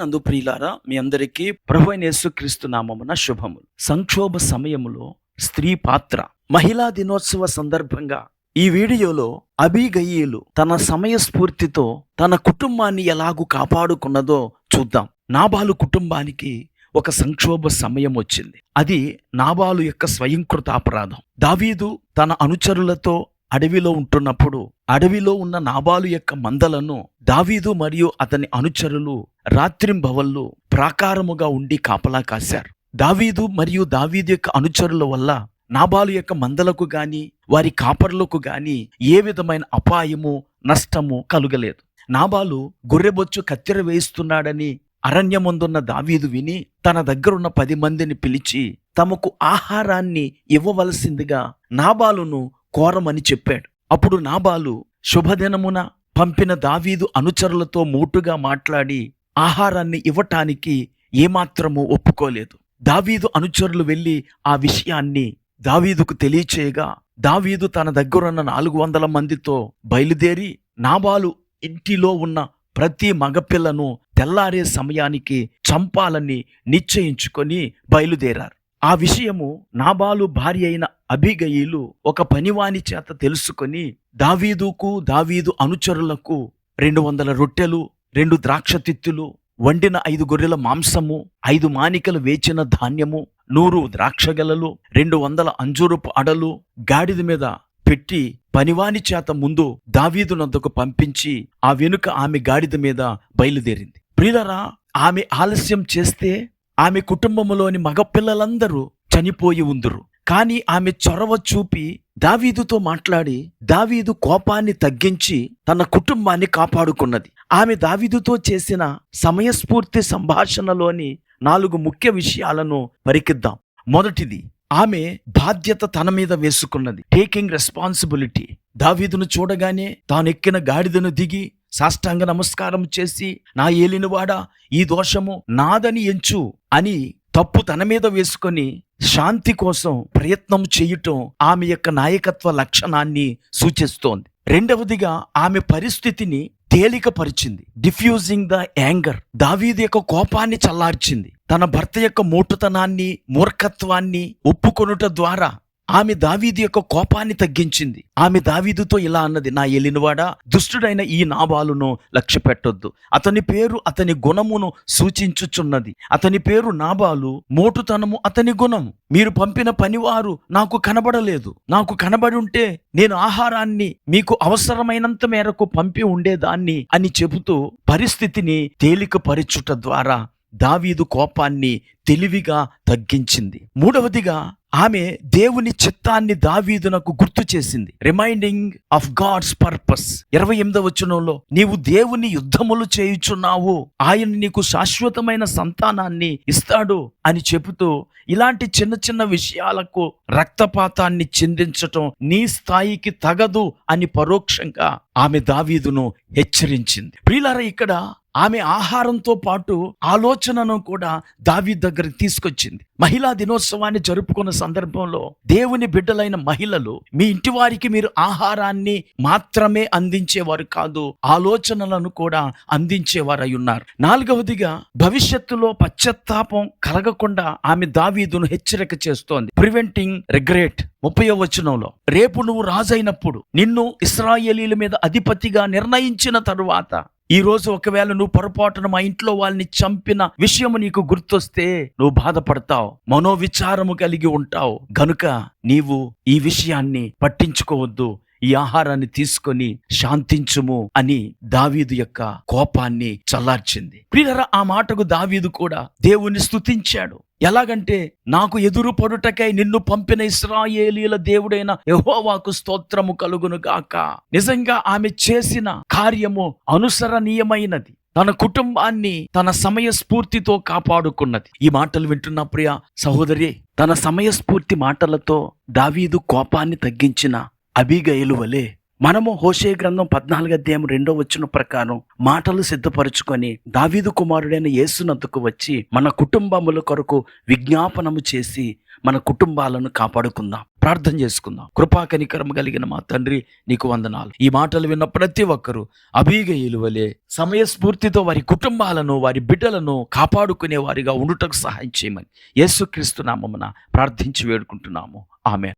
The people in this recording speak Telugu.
ప్రభునందు ప్రియులారా, మీ అందరికీ ప్రభువైన యేసుక్రీస్తు నామమున శుభములు. సంక్షోభ సమయములో స్త్రీ పాత్ర. మహిళా దినోత్సవ సందర్భంగా ఈ వీడియోలో అబీగయీలు తన సమయస్ఫూర్తితో తన కుటుంబాన్ని ఎలాగూ కాపాడుకున్నదో చూద్దాం. నాబాలు కుటుంబానికి ఒక సంక్షోభ సమయం వచ్చింది. అది నాబాలు యొక్క స్వయంకృత అపరాధం. దావీదు తన అనుచరులతో అడవిలో ఉంటున్నప్పుడు అడవిలో ఉన్న నాబాలు యొక్క మందలను దావీదు మరియు అతని అనుచరులు రాత్రింబవళ్ళు ప్రాకారముగా ఉండి కాపలా కాశారు. దావీదు మరియు దావీదు యొక్క అనుచరుల వల్ల నాబాలు యొక్క మందలకు గాని వారి కాపర్లకు గాని ఏ విధమైన అపాయము నష్టము కలుగలేదు. నాబాలు గొర్రెబొచ్చు కత్తెర వేయిస్తున్నాడని అరణ్యమందున్న దావీదు విని తన దగ్గరున్న 10 మందిని పిలిచి తమకు ఆహారాన్ని ఇవ్వవలసిందిగా నాబాలును కోరమని చెప్పాడు. అప్పుడు నాబాలు శుభదినమున పంపిన దావీదు అనుచరులతో మోటుగా మాట్లాడి ఆహారాన్ని ఇవ్వటానికి ఏమాత్రము ఒప్పుకోలేదు. దావీదు అనుచరులు వెళ్ళి ఆ విషయాన్ని దావీదుకు తెలియచేయగా దావీదు తన దగ్గరున్న 400 మందితో బయలుదేరి నాబాలు ఇంటిలో ఉన్న ప్రతి మగపిల్లను తెల్లారే సమయానికి చంపాలని నిశ్చయించుకొని బయలుదేరారు. ఆ విషయము నాబాలు భార్య అయిన అబీగయీలు ఒక పనివాని చేత తెలుసుకొని దావీదుకు దావీదు అనుచరులకు 200 రొట్టెలు, 2 ద్రాక్ష తిత్తులు, వండిన 5 గొర్రెల మాంసము, 5 మానికలు వేచిన ధాన్యము, 100 ద్రాక్షగలలు, 200 అంజూరపు అడలు గాడిద మీద పెట్టి పనివాని చేత ముందు దావీదు నొద్దకు పంపించి ఆ వెనుక ఆమె గాడిద మీద బయలుదేరింది. ప్రియులారా, ఆమె ఆలస్యం చేస్తే ఆమె కుటుంబములోని మగపిల్లలందరూ చనిపోయి ఉందురు. కానీ ఆమె చొరవ చూపి దావీదుతో మాట్లాడి దావీదు కోపాన్ని తగ్గించి తన కుటుంబాన్ని కాపాడుకున్నది. ఆమె దావీదుతో చేసిన సమయస్ఫూర్తి సంభాషణలోని 4 ముఖ్య విషయాలను పరికిద్దాం. మొదటిది, ఆమె బాధ్యత తన మీద వేసుకున్నది. Taking responsibility. దావీదును చూడగానే తాను ఎక్కిన గాడిదను దిగి సాష్టాంగ నమస్కారం చేసి, నా ఏలినవాడా, ఈ దోషము నాదని ఎంచు అని తప్పు తన మీద వేసుకొని శాంతి కోసం ప్రయత్నం చేయటం ఆమె యొక్క నాయకత్వ లక్షణాన్ని సూచిస్తోంది. రెండవదిగా, ఆమె పరిస్థితిని తేలికపరిచింది. Diffusing the anger. దావీదు యొక్క కోపాన్ని చల్లార్చింది. తన భర్త యొక్క మోటుతనాన్ని, మూర్ఖత్వాన్ని ఒప్పుకొనుట ద్వారా ఆమె దావీదు యొక్క కోపాన్ని తగ్గించింది. ఆమె దావీదుతో ఇలా అన్నది, నా ఏలినవాడా, దుష్టుడైన ఈ నాబాలును లక్ష్య పెట్టొద్దు. అతని పేరు అతని గుణమును సూచించుచున్నది. అతని పేరు నాబాలు, మోటుతనము అతని గుణము. మీరు పంపిన పనివారు నాకు కనబడలేదు. నాకు కనబడి ఉంటే నేను ఆహారాన్ని మీకు అవసరమైనంత మేరకు పంపి ఉండేదాన్ని అని చెబుతూ పరిస్థితిని తేలికపరచుట ద్వారా దావీదు కోపాన్ని తెలివిగా తగ్గించింది. మూడవదిగా, ఆమె దేవుని చిత్తాన్ని దావీదునకు గుర్తు చేసింది. Reminding of God's purpose. 28వ వచనంలో, నీవు దేవుని యుద్ధములు చేయుచున్నావు, ఆయన నీకు శాశ్వతమైన సంతానాన్ని ఇస్తాడు అని చెబుతూ ఇలాంటి చిన్న చిన్న విషయాలకు రక్తపాతాన్ని చిందించటం నీ స్థాయికి తగదు అని పరోక్షంగా ఆమె దావీదును హెచ్చరించింది. ప్రియులారా, ఇక్కడ ఆమె ఆహారంతో పాటు ఆలోచనను కూడా దావీదు దగ్గరికి తీసుకొచ్చింది. మహిళా దినోత్సవాన్ని జరుపుకున్న సందర్భంలో దేవుని బిడ్డలైన మహిళలు, మీ ఇంటి వారికి మీరు ఆహారాన్ని మాత్రమే అందించేవారు కాదు, ఆలోచనలను కూడా అందించేవారై ఉన్నారు. 4వదిగా, భవిష్యత్తులో పశ్చాత్తాపం కలగకుండా ఆమె దావీదును హెచ్చరిక చేస్తోంది. Preventing regret. 30వ వచనంలో, రేపు నువ్వు రాజైనప్పుడు నిన్ను ఇశ్రాయేలీల మీద అధిపతిగా నిర్ణయించిన తరువాత, ఈ రోజు ఒకవేళ నువ్వు పొరపాటున మా ఇంట్లో వాళ్ళని చంపిన విషయము నీకు గుర్తొస్తే నువ్వు బాధపడతావు, మనోవిచారము కలిగి ఉంటావు. గనుక నీవు ఈ విషయాన్ని పట్టించుకోవద్దు, ఈ ఆహారాన్ని తీసుకొని శాంతించుము అని దావీదు యొక్క కోపాన్ని చల్లార్చింది. ప్రియులారా, ఆ మాటకు దావీదు కూడా దేవుని స్తుతించాడు. ఎలాగంటే, నాకు ఎదురు పడుటకై నిన్ను పంపిన ఇశ్రాయేలీల దేవుడైన యెహోవాకు స్తోత్రము కలుగును గాక. నిజంగా ఆమె చేసిన కార్యము అనుసరణీయమైనది. తన కుటుంబాన్ని తన సమయస్ఫూర్తితో కాపాడుకున్నది. ఈ మాటలు వింటున్న ప్రియ సహోదరి, తన సమయస్ఫూర్తి మాటలతో దావీదు కోపాన్ని తగ్గించిన అబీగయలు వలె మనము హోషేయ గ్రంథం 14:2 ప్రకారం మాటలు సిద్ధపరచుకొని దావీదు కుమారుడైన యేసునద్దకు వచ్చి మన కుటుంబముల కొరకు విజ్ఞాపనము చేసి మన కుటుంబాలను కాపాడుకుందాం. ప్రార్థన చేసుకుందాం. కృపా కనికరము కలిగిన మా తండ్రి, నీకు వందనాలు. ఈ మాటలు విన్న ప్రతి ఒక్కరూ అబీగయీలు వలె సమయస్ఫూర్తితో వారి కుటుంబాలను, వారి బిడ్డలను కాపాడుకునే వారిగా ఉండుటకు సహాయం చేయమని యేసుక్రీస్తు నామమున ప్రార్థించి వేడుకుంటున్నాము. ఆమేన్.